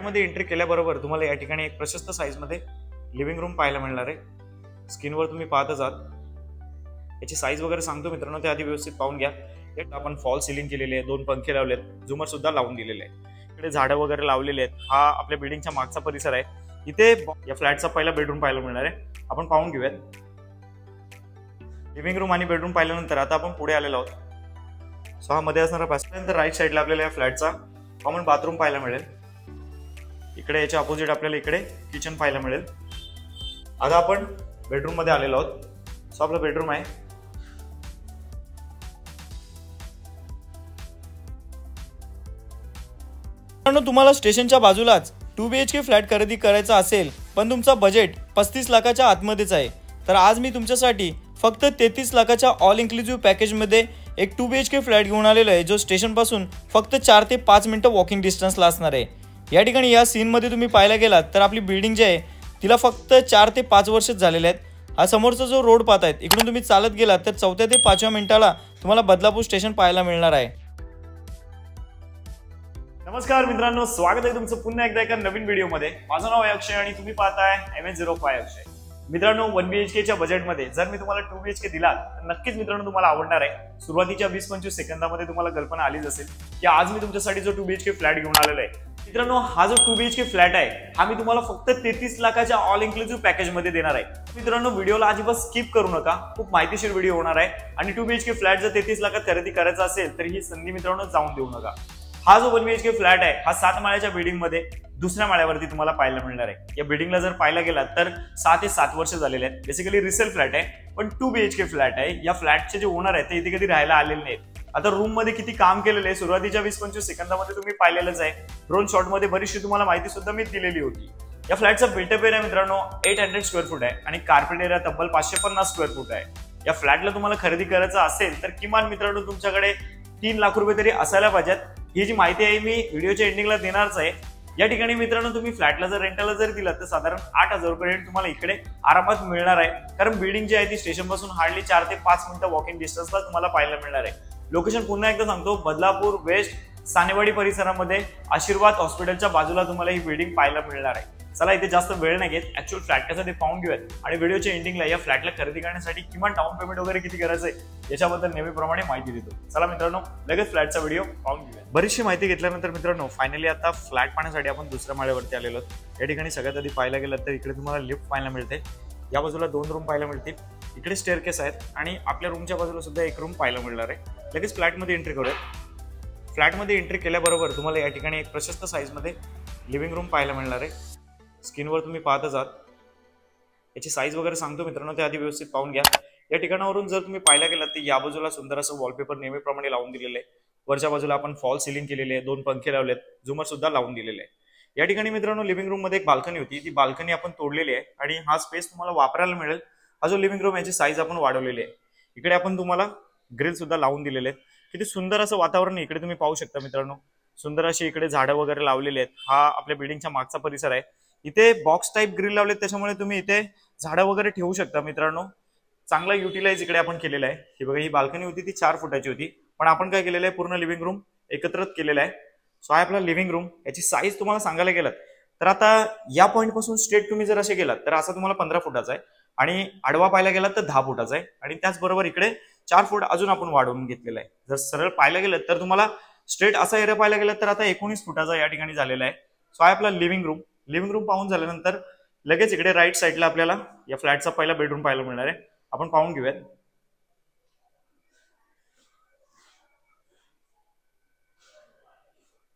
मध्ये एंट्री केल्याबरोबर तुम्हाला या ठिकाणी एक प्रशस्त साईज मध्ये लिव्हिंग रूम पाहायला मिळणार आहे। स्क्रीनवर तुम्ही पाहतच आहात। याची साईज वगैरे सांगतो मित्रांनो, त्या आधी व्यवस्थित पाहून घ्या। यात आपण फॉल सिलिंग केलेले आहे, 2 पंखे लावलेत, झुमर सुद्धा लावून दिलेले आहे। इकडे झाडं वगैरे लावलेले आहेत। हा आपल्या बिल्डिंगच्या मागचा परिसर आहे। इथे या फ्लॅटचा पहिला बेडरूम पाहायला मिळणार आहे, आपण पाहून घेऊयात। लिव्हिंग रूम आणि बेडरूम पाहिल्यानंतर आता आपण पुढे आलेलो आहोत। सो हा मध्ये असणारा पासल्यानंतर राईट साईडला आपल्याला या फ्लॅटचा कॉमन बाथरूम पाहायला मिळेल। इकडे याच्या अपोजिट आपल्याला इकडे किचन पाहायला मिळेल। आता आपण बेडरूम मध्ये आलेलो आहोत। सो आपला बेडरूम आहे। तुम्हाला स्टेशनच्या बाजूलाच 2 BHK फ्लॅट खरेदी करायचा असेल पण तुमचा बजेट 35 लाखाच्या आतमध्येच आहे, तर आज मी तुमच्यासाठी फक्त 33 लाखाच्या ऑल इन्क्लुसिव्ह पॅकेजमध्ये एक 2 BHK फ्लॅट घेऊन आलेलो आहे, जो स्टेशन पासून फक्त 4 ते 5 मिनिटं वॉकिंग डिस्टन्सला असणार आहे। या ठिकाणी या सीनमध्ये तुम्ही पाहायला गेलात तर आपली बिल्डिंग जी आहे तिला फक्त 4 ते 5 वर्षच झालेले आहेत। हा समोरचा जो रोड पाहतायत, इकडून तुम्ही चालत गेलात तर 4 ते 5 मिनिटाला तुम्हाला बदलापूर स्टेशन पाहायला मिळणार आहे। नमस्कार मित्रांनो, स्वागत आहे तुमचं पुन्हा एकदा एका नवीन व्हिडिओमध्ये। माझं नाव आहे अक्षय आणि तुम्ही पाहताय MH05 अक्षय। मित्रांनो, 1 BHK च्या बजेटमध्ये जर मी तुम्हाला 2 BHK दिला तर नक्कीच मित्रांनो तुम्हाला आवडणार आहे। सुरुवातीच्या 20-25 सेकंदामध्ये तुम्हाला कल्पना आलीच असेल की आज मी तुमच्यासाठी जो 2 BHK फ्लॅट घेऊन आलेला आहे। मित्रांनो, हा जो 2 BHK फ्लॅट आहे हा मी तुम्हाला फक्त 33 लाखाच्या ऑल इन्क्लुसिव्ह पॅकेज मध्ये देणार आहे। मित्रांनो, व्हिडिओला अजिबात स्किप करू नका, खूप माहितीशीर व्हिडिओ होणार आहे। आणि 2 BHK फ्लॅट जर 33 लाखात खरेदी करायचा असेल तर ही संधी मित्रांनो जाऊन देऊ नका। हा जो 1 BHK फ्लॅट आहे हा 7 माळ्याच्या बिल्डिंग मध्ये दुसऱ्या माळ्यावरती तुम्हाला पाहायला मिळणार आहे। या बिल्डिंगला जर पाहायला गेला तर 6 ते 7 वर्ष झालेले आहेत। बेसिकली रिसेल फ्लॅट आहे पण 2 BHK फ्लॅट आहे। या फ्लॅटचे जे ओनर आहेत ते इथे कधी राहायला आलेले नाहीत। आता रूम मध्ये किती काम केलेलं आहे सुरुवातीच्या 20-25 सेकंदामध्ये तुम्ही पाहिलेलंच आहे। ड्रोन शॉट मध्ये बरीचशी तुम्हाला माहिती सुद्धा मी दिलेली होती। या फ्लॅटचा बिल्टअप एरिया मित्रांनो 800 स्क्वेअर फूट आहे आणि कार्पेट एरिया तब्बल 550 स्क्वेअर फूट आहे। या फ्लॅटला तुम्हाला खरेदी करायचं असेल तर किमान मित्रांनो तुमच्याकडे 3 लाख रुपये तरी असायला पाहिजेत। ही जी माहिती आहे मी व्हिडिओच्या एंडिंगला देणारच आहे। या ठिकाणी मित्रांनो तुम्ही फ्लॅटला जर रेंटला जर दिला तर साधारण 8,000 रुपये रेंट तुम्हाला इकडे आरामात मिळणार आहे, कारण बिल्डिंग जी आहे ती स्टेशन पासून हार्डली 4 ते 5 मिनिटं वॉकिंग डिस्टन्सला तुम्हाला पाहायला मिळणार आहे। लोकेशन पुन्हा एकदा सांगतो, बदलापूर वेस्ट सानेवाडी परिसरामध्ये आशीर्वाद हॉस्पिटलच्या बाजूला तुम्हाला ही बिल्डिंग पाहायला मिळणार आहे। चला इथे जास्त वेळ नाही घेत, ऍक्च्युअल फ्लॅट कसं ते पाहून घेऊयात आणि व्हिडिओच्या एंडिंगला या फ्लॅटला खरेदी करण्यासाठी किमान डाऊन पेमेंट वगैरे किती करायचंय याच्याबद्दल नेहमीप्रमाणे माहिती देतो। चला मित्रांनो लगेच फ्लॅटचा व्हिडिओ पाहून घेऊया। बरीचशी माहिती घेतल्यानंतर मित्रांनो फायनली आता फ्लॅट पाहण्यासाठी आपण दुसऱ्या माळ्यावरती आलेलो आहोत। या ठिकाणी सगळ्यात आधी पाहायला गेलं तर इकडे तुम्हाला लिफ्ट पाहायला मिळते, या बाजूला 2 रूम पाहायला मिळतील, इकडे स्टेअरकेस आहेत आणि आपल्या रूमच्या बाजूला सुद्धा एक रूम पाहायला मिळणार आहे। लगेच फ्लॅटमध्ये एंट्री करूयात। फ्लॅटमध्ये एंट्री केल्याबरोबर तुम्हाला या ठिकाणी एक प्रशस्त साईजमध्ये लिव्हिंग रूम पाहायला मिळणार आहे। स्क्रीनवर तुम्ही पाहतच आहात। याची साईज वगैरे सांगतो मित्रांनो, त्या आधी व्यवस्थित पाहून घ्या। या ठिकाणावरून जर तुम्ही पाहायला गेलात तर या बाजूला सुंदर असं वॉलपेपर नेहमीप्रमाणे लावून दिलेलं आहे। वरच्या बाजूला आपण फॉल सिलिंग केलेले आहे, 2 पंखे लावलेत, झुमर सुद्धा लावून दिलेले आहे। या ठिकाणी मित्रांनो लिव्हिंग रूम मध्ये एक बाल्कनी होती, ती बाल्कनी आपण तोडलेली आहे आणि हा स्पेस तुम्हाला वापरायला मिळेल। हा जो लिव्हिंग रूम याची साईज आपण वाढवलेली आहे। इकडे आपण तुम्हाला ग्रिल सुद्धा लावून दिलेले आहेत। किती सुंदर असं वातावरण इकडे तुम्ही पाहू शकता मित्रांनो। सुंदर अशी इकडे झाडं वगैरे लावलेली आहेत। हा आपल्या बिल्डिंगच्या मागचा परिसर आहे। इथे बॉक्स टाइप ग्रिल लावलेत, त्याच्यामुळे तुम्ही इथे झाडं वगैरे ठेवू शकता मित्रांनो। चांगला युटिलाइज इकडे आपण केलेला आहे। ही बघा, ही बाल्कनी होती ती 4 फुटाची होती, पण आपण काय केलेलं आहे पूर्ण लिव्हिंग रूम एकत्रित केलेला आहे। सो हा आपला लिव्हिंग रूम, याची साईज तुम्हाला सांगायला गेलात तर आता या पॉईंट पासून स्ट्रेट तुम्ही जर असे गेलात तर असा तुम्हाला 15 फुटाचा आहे आणि आडवा पाहायला गेलात तर 10 फुटाचा आहे आणि त्याचबरोबर इकडे 4 फूट अजून आपण वाढवून घेतलेला आहे। जर सरळ पाहायला गेलं तर तुम्हाला स्ट्रेट असा एरिया पाहायला गेला तर आता 19 फुटाचा या ठिकाणी झालेला आहे। सो हा आपला लिव्हिंग रूम। लिव्हिंग रूम पाहून झाल्यानंतर लगेच इकडे राईट साईडला आपल्याला या फ्लॅटचा पहिला बेडरूम पाहायला मिळणार आहे, आपण पाहून घेऊयात।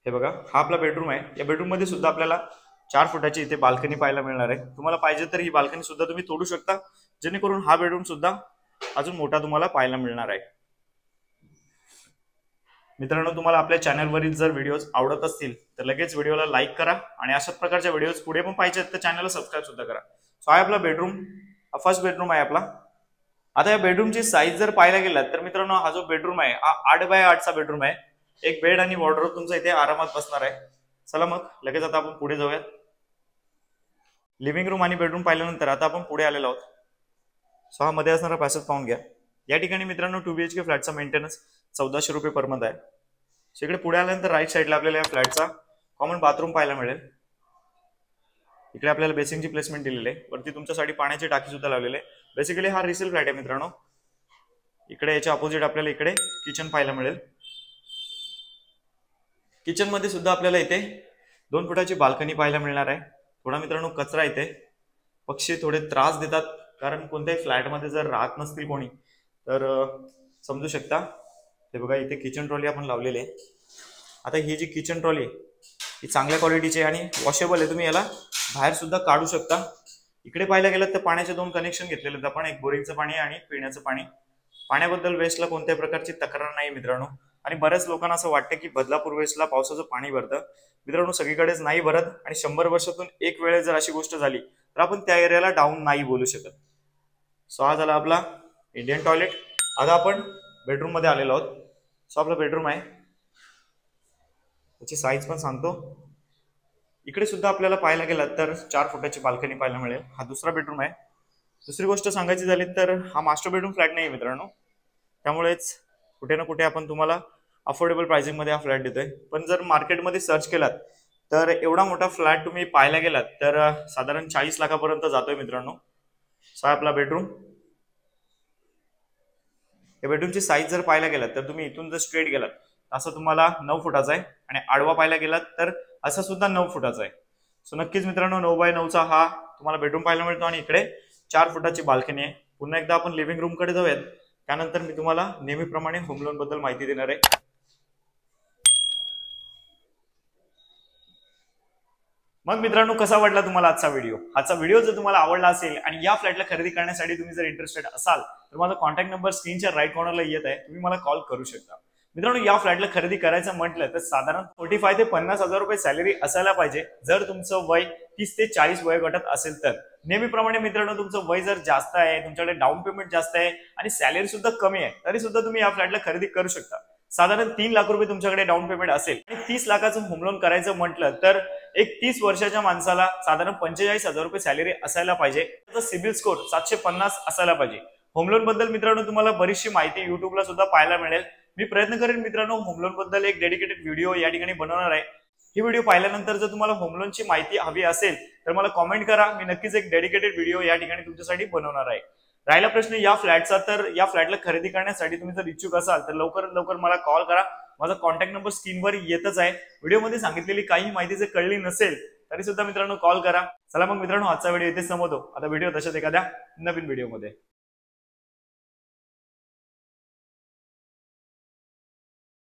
हे बघा, हा आपला बेडरूम आहे। या बेडरूम मध्ये सुद्धा आपल्याला 4 फुटाची इथे बाल्कनी पाहायला मिळणार आहे। तुम्हाला पाहिजे तर ही बाल्कनी सुद्धा तुम्ही तोडू शकता, जेणेकरून हा बेडरूम सुद्धा अजून मोठा तुम्हाला पाहायला मिळणार आहे। मित्रांनो, तुम्हाला आपल्या चॅनलवरील जर व्हिडिओज आवडत असतील तर लगेच व्हिडिओला लाईक करा आणि अशाच प्रकारच्या व्हिडिओज पुढे पण पाहिजेत तर चॅनलला सबस्क्राईब सुद्धा करा। सो हा आपला बेडरूम, हा फर्स्ट बेडरूम आहे आपला। आता या बेडरूमची साईज जर पाहायला गेलात तर मित्रांनो हा जो बेडरूम आहे हा 8 बाय 8 चा बेडरूम आहे। एक बेड आणि वॉर्डरोब तुमचा इथे आरामात बसणार आहे। चला मग लगेच आता आपण पुढे जाऊयात। लिव्हिंग रूम आणि बेडरूम पाहिल्यानंतर आता आपण पुढे आलेलो आहोत। सो हा मध्ये असणारा पॅसेज पाहून घ्या। या ठिकाणी मित्रांनो 2 BHK फ्लॅटचा मेंटेनन्स 1400 रुपये पर मंथ आहे। इकडे पुढे आल्यानंतर राईट साईडला आपल्याला या फ्लॅटचा कॉमन बाथरूम पाहायला मिळेल। इकडे आपल्याला बेसिंगची प्लेसमेंट दिलेली आहे, वरती तुमच्यासाठी पाण्याची टाकी सुद्धा लावलेली आहे. बेसिकली हा रिसेल फ्लॅट आहे मित्रांनो. इकडे याच्या अपोजिट आपल्याला इकडे किचन पाहायला मिळेल. किचन मध्ये सुद्धा आपल्याला इथे 2 फुटाची बाल्कनी पाहायला मिळणार आहे. थोडा मित्रांनो कचरा इथे, पक्षी थोडे त्रास देतात, कारण कोणत्याही फ्लॅटमध्ये जर राहत नसतील कोणी तर समजू शकता. हे बघा इथे किचन ट्रॉली आपण लावलेली आहे. आता ही जी किचन ट्रॉली आहे ही चांगल्या क्वालिटीची आहे आणि वॉशेबल आहे. तुम्ही याला बाहेर सुद्धा काढू शकता. इकडे पाहायला गेलं तर पाण्याचे 2 कनेक्शन घेतलेले आहेत आपण, एक बोरिंगचं पाणी आणि पिण्याचं पाणी. पाण्याबद्दल वेस्टला कोणत्याही प्रकारची तक्रार नाही मित्रांनो. आणि बऱ्याच लोकांना असं वाटतं की बदलापूर वेस्टला पावसाचं पाणी भरतं. मित्रांनो सगळीकडेच नाही भरत आणि 100 वर्षातून एक वेळेस जर अशी गोष्ट झाली तर आपण त्या एरियाला डाऊन नाही बोलू शकत. सो हा झाला आपला इंडियन टॉयलेट. आता आपण बेडरूम मध्ये आलेलो आहोत. सो आपला बेडरूम आहे, त्याची साईज पण सांगतो. इकडे सुद्धा आपल्याला पाहायला गेलं तर 4 फुटाची बाल्कनी पाहायला मिळेल. हा दुसरा बेडरूम आहे. दुसरी गोष्ट सांगायची झाली तर हा मास्टर बेडरूम फ्लॅट नाही मित्रांनो, त्यामुळेच कुठे ना कुठे आपण तुम्हाला अफोर्डेबल प्राइसिंग मध्ये हा फ्लॅट देतोय. पण जर मार्केटमध्ये सर्च केलात तर एवढा मोठा फ्लॅट तुम्ही पाहायला गेलात तर साधारण 40 लाखापर्यंत जातोय मित्रांनो. सो आपला बेडरूम. या बेडरूमची साईज जर पाहायला गेलात तर तुम्ही इथून जर स्ट्रेट गेलात असं तुम्हाला 9 फुटाचा आहे आणि आडवा पाहायला गेलात तर असं सुद्धा 9 फुटाचा आहे. सो नक्कीच मित्रांनो 9x9चा हा तुम्हाला बेडरूम पाहायला मिळतो आणि इकडे 4 फुटाची बाल्कनी आहे. पुन्हा एकदा आपण लिव्हिंग रूम कडे जाऊयात, त्यानंतर मी तुम्हाला नेहमीप्रमाणे होम लोन बद्दल माहिती देणार आहे. मग मित्रांनो कसा वाटला तुम्हाला आजचा व्हिडिओ? आजचा व्हिडिओ जर तुम्हाला आवडला असेल आणि या फ्लॅटला खरेदी करण्यासाठी तुम्ही जर इंटरेस्टेड असाल तर माझा कॉन्टॅक्ट नंबर स्क्रीनच्या राईट कॉर्नरला येत आहे, तुम्ही मला कॉल करू शकता. मित्रांनो या फ्लॅटला खरेदी करायचं म्हटलं तर साधारण 45 ते 50,000 रुपये सॅलरी असायला पाहिजे जर तुमचं वय 30 ते 40 वयोगटात असेल तर. नेहमीप्रमाणे मित्रांनो तुमचं वय जर जास्त आहे, तुमच्याकडे डाऊन पेमेंट जास्त आहे आणि सॅलरी सुद्धा कमी आहे तरी सुद्धा तुम्ही या फ्लॅटला खरेदी करू शकता. साधारण 3 लाख रुपये तुमच्याकडे डाऊन पेमेंट असेल आणि 30 लाखाचं होम लोन करायचं म्हटलं तर एक 30 वर्षाच्या माणसाला साधारण 45,000 रुपये सॅलरी असायला पाहिजे. त्याचा सिबिल स्कोर 750 असायला पाहिजे. होम लोन बद्दल मित्रांनो तुम्हाला बरीचशी माहिती युट्यूबला सुद्धा पाहायला मिळेल. मी प्रयत्न करेन मित्रांनो होम लोन बद्दल एक डेडिकेटेड व्हिडिओ या ठिकाणी बनवणार आहे. ही व्हिडिओ पाहिल्यानंतर जर तुम्हाला होम लोनची माहिती हवी असेल तर मला कॉमेंट करा, मी नक्कीच एक डेडिकेटेड व्हिडिओ या ठिकाणी तुमच्यासाठी बनवणार आहे. राहिला प्रश्न या फ्लॅटचा, तर या फ्लॅटला खरेदी करण्यासाठी तुम्ही जर इच्छुक असाल तर लवकरात लवकर मला कॉल करा. माझा कॉन्टॅक्ट नंबर स्क्रीनवर येतच आहे. व्हिडिओमध्ये सांगितलेली काही माहिती जर कळली नसेल तरी सुद्धा मित्रांनो कॉल करा. चला मग मित्रांनो आजचा व्हिडिओ इथे संपवतो. आता व्हिडिओ तशाच एखाद्या नवीन व्हिडिओमध्ये.